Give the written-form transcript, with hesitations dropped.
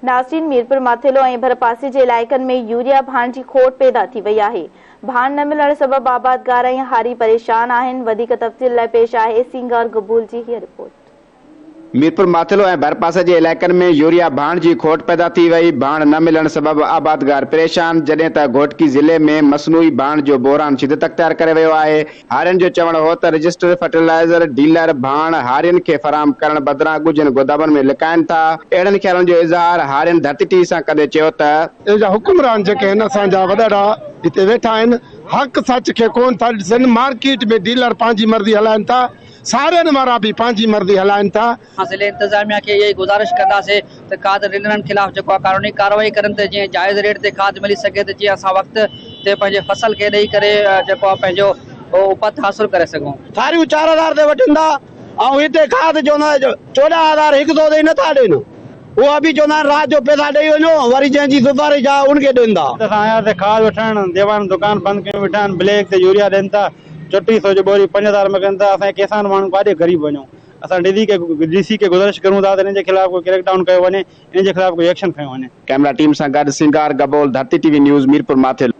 नासिन मीरपुर माथेलो ऐं भरपासे जे इलाइक़नि में यूरिया भाण जी खोट पैदा थी वई आहे। भाण न मिलण सबबि आबादगार ऐं हारी परेशान आहिनि। वधीक तफ़सील लाइ पेश आहे सिंगार गबूल जी हीअ रिपोर्ट। मीरपुर माथेलो ऐं भरपासे जे इलाइक़नि में यूरिया भाण जी खोट पैदा थी वई। भाण न मिलण सबबि आबादगार परेशान, जॾहिं त घोटकी ज़िले में मसनूई भाण जो बहरान शिदत अख्तियार करे वियो आहे। हारियुनि जो चवणु हो त रजिस्टर्ड फर्टिलाइज़र डीलर भाण हारियुनि खे फराहम करण बदिरां ॻुझनि गोदामनि में लिकाइनि था। अहिड़नि ख़्यालनि जो इज़हार हारियुनि धरती टीवी सां कंदे चयो त हुकुमरान जेके आहिनि असांजा वॾड़ा हिते वेठा आहिनि, हक़ सच खे कोन था ॾिसनि। मार्केट में डीलर पंहिंजी मर्ज़ी हलाइनि था, साड़ियुनि वारा भी पंहिंजी मर्ज़ी हलाइनि था। ज़िले इंतजामिया खे इहा गुज़ारिश कंदासीं त खाद डीलरनि ख़िलाफ़ जेको आहे कानूनी कार्रवाई करनि त जीअं जाइज़ रेट ते खाद मिली सघे त जीअं असां वक़्त ते पंहिंजे फसल खे ॾेई करे जेको आहे पंहिंजो उपत हासिल करे सघूं। सारियूं 4000 ते वठनि था ऐं हिते खाद जो 14000 हिकु दो ॾेई नथा ॾियनि। उहा बि चवंदा आहिनि राति जो पैसा ॾेई वञो, वरी जंहिंजी सुधारिश आहे उनखे ॾियनि था। असां आया ते खाद वठण देवान दुकान बंदि कयूं वेठा आहिनि। ब्लैक ते यूरिया ॾियनि था, 3400 जो बोरी 5000 में कनि था। असां किसान माण्हू काॾे ग़रीब वञूं। असां डीसी खे गुज़ारिश करूं था त इन जे ख़िलाफ़ कोई क्रैकडाउन कयो वञे, इन जे ख़िलाफ़ कोई एक्शन खयो वञे। कैमरा टीम सां गॾु सिंगार गबोल, धरती टीवी न्यूज़, मीरपुर माथेलो।